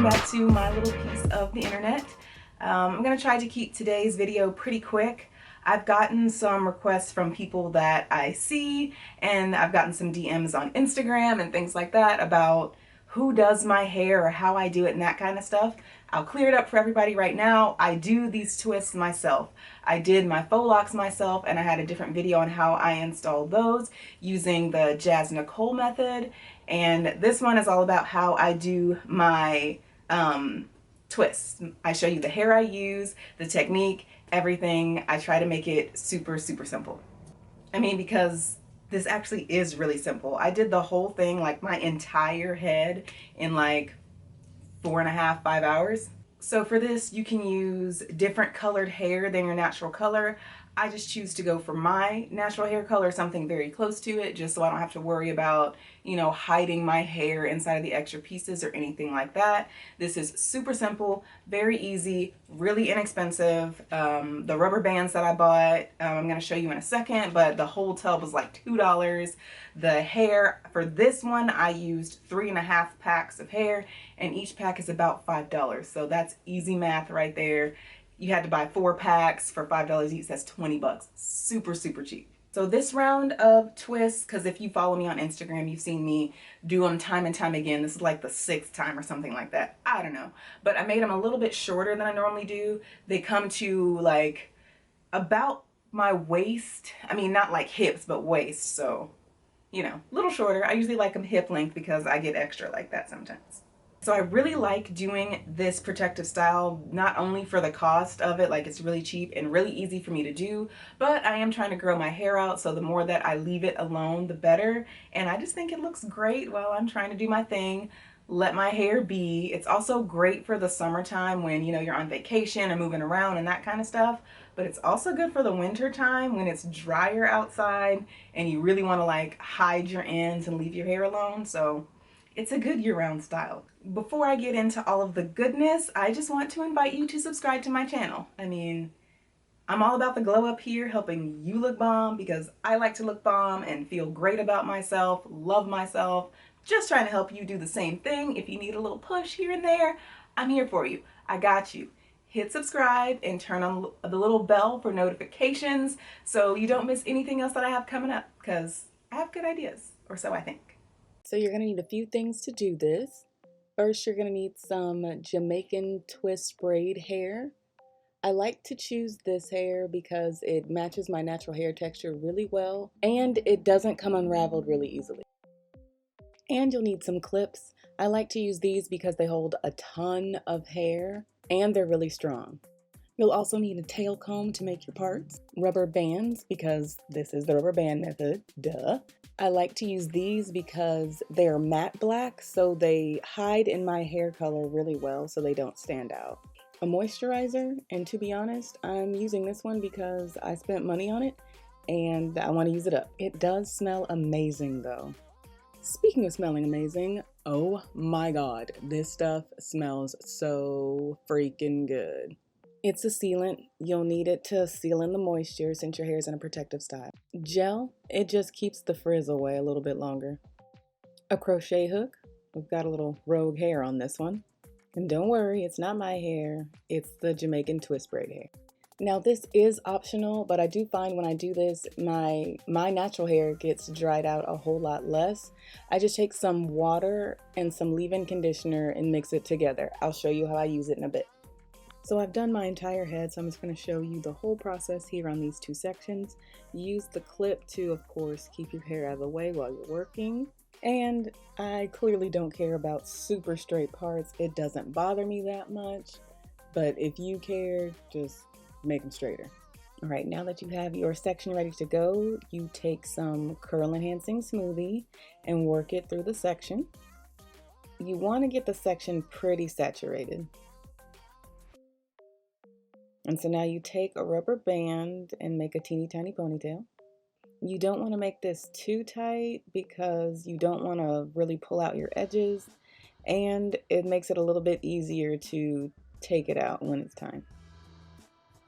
welcome back to my little piece of the internet. I'm going to try to keep today's video pretty quick. I've gotten some requests from people that I see, and I've gotten some DMs on Instagram and things like that about who does my hair or how I do it and that kind of stuff. I'll clear it up for everybody right now. I do these twists myself. I did my faux locks myself, and I had a different video on how I installed those using the Jazz Nicole method. And this one is all about how I do my twists. I show you the hair I use, the technique, everything. I try to make it super, super simple. I mean, because this actually is really simple. I did the whole thing, like my entire head, in like 4.5, 5 hours. So for this, you can use different colored hair than your natural color. I just choose to go for my natural hair color, something very close to it, just so I don't have to worry about, you know, hiding my hair inside of the extra pieces or anything like that. This is super simple, very easy, really inexpensive. The rubber bands that I bought, I'm going to show you in a second, but the whole tub was like $2. The hair, for this one, I used 3.5 packs of hair, and each pack is about $5. So that's easy math right there. You had to buy 4 packs for $5 each. That's 20 bucks. Super, super cheap. So this round of twists, because if you follow me on Instagram, you've seen me do them time and time again. This is like the 6th time or something like that. I don't know. But I made them a little bit shorter than I normally do. They come to like about my waist. I mean, not like hips, but waist. So, you know, a little shorter. I usually like them hip length because I get extra like that sometimes. So I really like doing this protective style, not only for the cost of it, like it's really cheap and really easy for me to do, but I am trying to grow my hair out, so the more that I leave it alone, the better. And I just think it looks great while I'm trying to do my thing, let my hair be. It's also great for the summertime when, you know, you're on vacation and moving around and that kind of stuff, but it's also good for the winter time when it's drier outside and you really want to like hide your ends and leave your hair alone. So it's a good year-round style. Before I get into all of the goodness, I just want to invite you to subscribe to my channel. I mean, I'm all about the glow up here, helping you look bomb because I like to look bomb and feel great about myself, love myself. Just trying to help you do the same thing. If you need a little push here and there, I'm here for you. I got you. Hit subscribe and turn on the little bell for notifications so you don't miss anything else that I have coming up, because I have good ideas, or so I think. So you're going to need a few things to do this. First, you're going to need some Jamaican twist braid hair. I like to choose this hair because it matches my natural hair texture really well, and it doesn't come unraveled really easily. And you'll need some clips. I like to use these because they hold a ton of hair and they're really strong. You'll also need a tail comb to make your parts, rubber bands because this is the rubber band method, duh. I like to use these because they're matte black, so they hide in my hair color really well so they don't stand out. A moisturizer, and to be honest, I'm using this one because I spent money on it and I want to use it up. It does smell amazing though. Speaking of smelling amazing, oh my god, this stuff smells so freaking good. It's a sealant. You'll need it to seal in the moisture since your hair is in a protective style. Gel, it just keeps the frizz away a little bit longer. A crochet hook. We've got a little rogue hair on this one. And don't worry, it's not my hair. It's the Jamaican twist braid hair. Now this is optional, but I do find when I do this, my natural hair gets dried out a whole lot less. I just take some water and some leave-in conditioner and mix it together. I'll show you how I use it in a bit. So I've done my entire head, so I'm just going to show you the whole process here on these 2 sections. Use the clip to, of course, keep your hair out of the way while you're working. And I clearly don't care about super straight parts. It doesn't bother me that much, but if you care, just make them straighter. All right, now that you have your section ready to go, you take some curl enhancing smoothie and work it through the section. You want to get the section pretty saturated. And so now you take a rubber band and make a teeny tiny ponytail. You don't want to make this too tight because you don't want to really pull out your edges, and it makes it a little bit easier to take it out when it's time.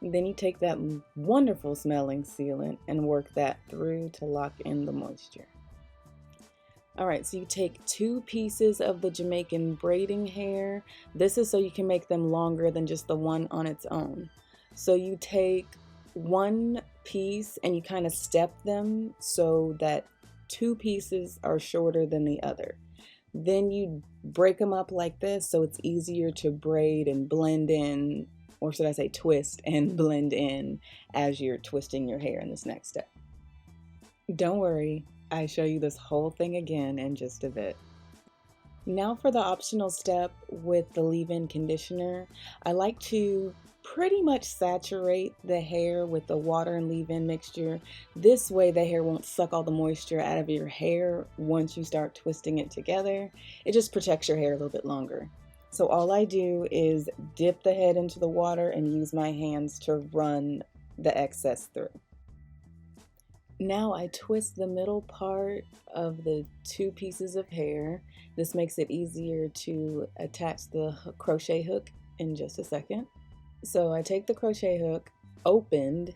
Then you take that wonderful smelling sealant and work that through to lock in the moisture. All right, so you take 2 pieces of the Jamaican braiding hair. This is so you can make them longer than just the one on its own. So you take 1 piece and you kind of step them so that 2 pieces are shorter than the other. Then you break them up like this so it's easier to braid and blend in, or should I say twist and blend in as you're twisting your hair in this next step. Don't worry, I show you this whole thing again in just a bit. Now for the optional step with the leave-in conditioner, I like to pretty much saturate the hair with the water and leave-in mixture. This way the hair won't suck all the moisture out of your hair once you start twisting it together. It just protects your hair a little bit longer. So all I do is dip the head into the water and use my hands to run the excess through. Now I twist the middle part of the 2 pieces of hair. This makes it easier to attach the crochet hook in just a second. So I take the crochet hook opened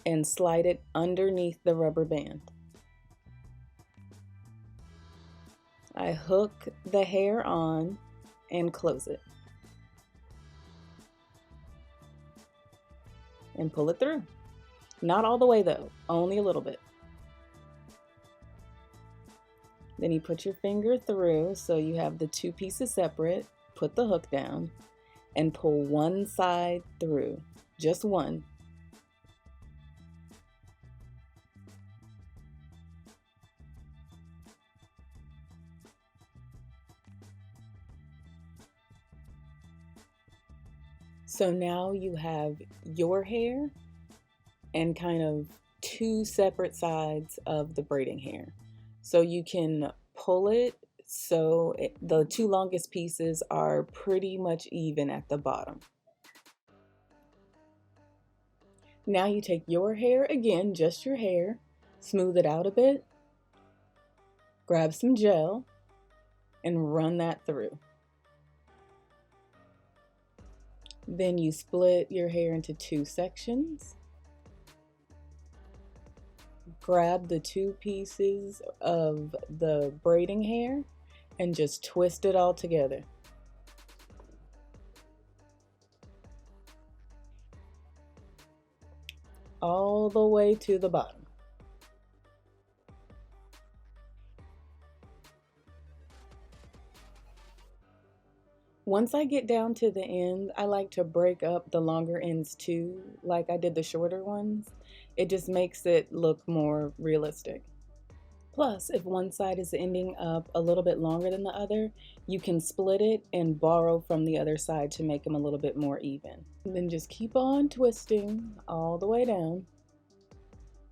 and slide it underneath the rubber band. I hook the hair on and close it. And pull it through. Not all the way though, only a little bit. Then you put your finger through so you have the 2 pieces separate, put the hook down, and pull one side through, just one. So now you have your hair and kind of 2 separate sides of the braiding hair. So you can pull it so the 2 longest pieces are pretty much even at the bottom. Now you take your hair again, just your hair, smooth it out a bit, grab some gel, and run that through. Then you split your hair into 2 sections. Grab the 2 pieces of the braiding hair and just twist it all together. All the way to the bottom. Once I get down to the end, I like to break up the longer ends too, like I did the shorter ones. It just makes it look more realistic. Plus, if one side is ending up a little bit longer than the other, you can split it and borrow from the other side to make them a little bit more even. And then just keep on twisting all the way down.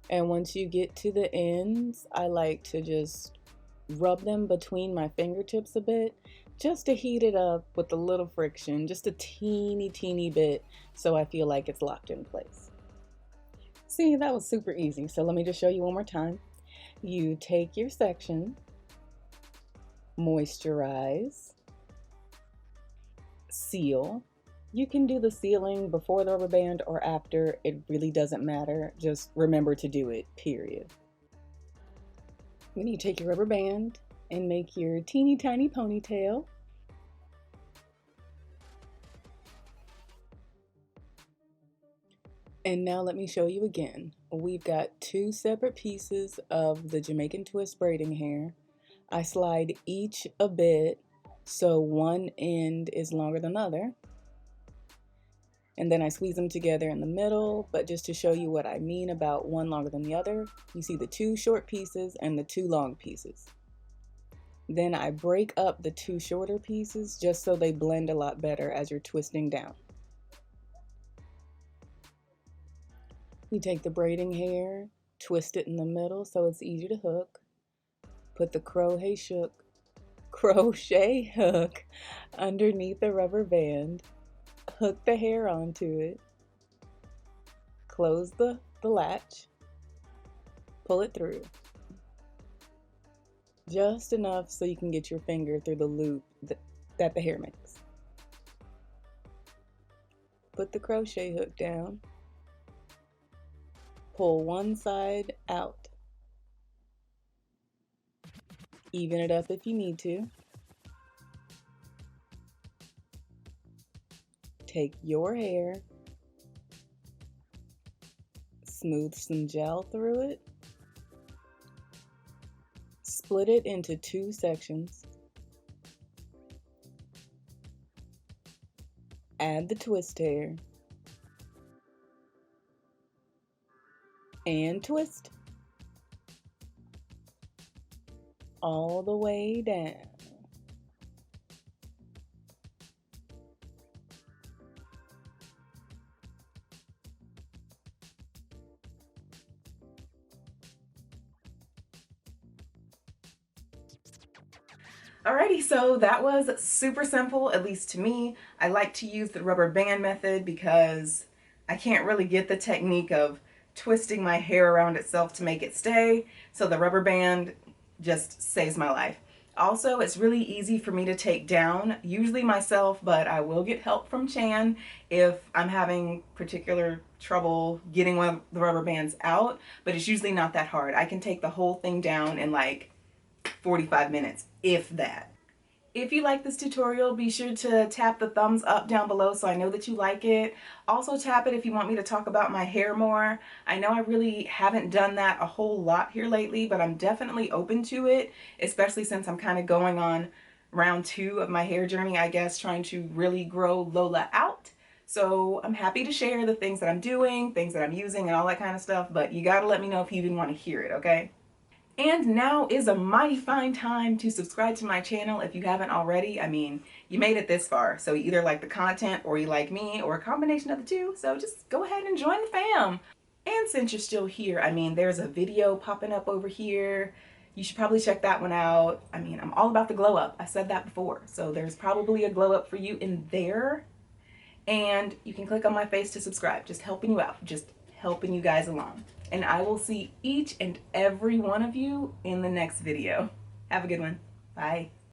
And once you get to the ends, I like to just rub them between my fingertips a bit, just to heat it up with a little friction, just a teeny bit, so I feel like it's locked in place. See, that was super easy. So let me just show you one more time. You take your section, moisturize, seal. You can do the sealing before the rubber band or after, it really doesn't matter. Just remember to do it, period. Then you take your rubber band and make your teeny tiny ponytail. And now let me show you again. We've got 2 separate pieces of the Jamaican twist braiding hair. I slide each a bit so one end is longer than the other. And then I squeeze them together in the middle, but just to show you what I mean about one longer than the other, you see the 2 short pieces and the 2 long pieces. Then I break up the 2 shorter pieces just so they blend a lot better as you're twisting down. You take the braiding hair, twist it in the middle so it's easier to hook. Put the crochet hook underneath the rubber band. Hook the hair onto it. Close the latch. Pull it through. Just enough so you can get your finger through the loop that the hair makes. Put the crochet hook down. Pull one side out. Even it up if you need to. Take your hair, smooth some gel through it, split it into 2 sections, add the twist hair, and twist all the way down. Alrighty, so that was super simple, at least to me. I like to use the rubber band method because I can't really get the technique of twisting my hair around itself to make it stay, so the rubber band just saves my life. Also, it's really easy for me to take down, usually myself, but I will get help from Chan if I'm having particular trouble getting one of the rubber bands out, but it's usually not that hard. I can take the whole thing down in like 45 minutes, if that. If you like this tutorial, be sure to tap the thumbs up down below so I know that you like it. Also tap it if you want me to talk about my hair more. I know I really haven't done that a whole lot here lately, but I'm definitely open to it, especially since I'm kind of going on round 2 of my hair journey, I guess, trying to really grow Lola out. So I'm happy to share the things that I'm doing, things that I'm using, and all that kind of stuff, but you gotta let me know if you even want to hear it, okay? And now is a mighty fine time to subscribe to my channel if you haven't already. I mean, you made it this far, so you either like the content or you like me or a combination of the two, so just go ahead and join the fam. And since you're still here, I mean, there's a video popping up over here. You should probably check that one out. I mean, I'm all about the glow up. I said that before, so there's probably a glow up for you in there. And you can click on my face to subscribe, just helping you out, just helping you guys along. And I will see each and every one of you in the next video. Have a good one. Bye.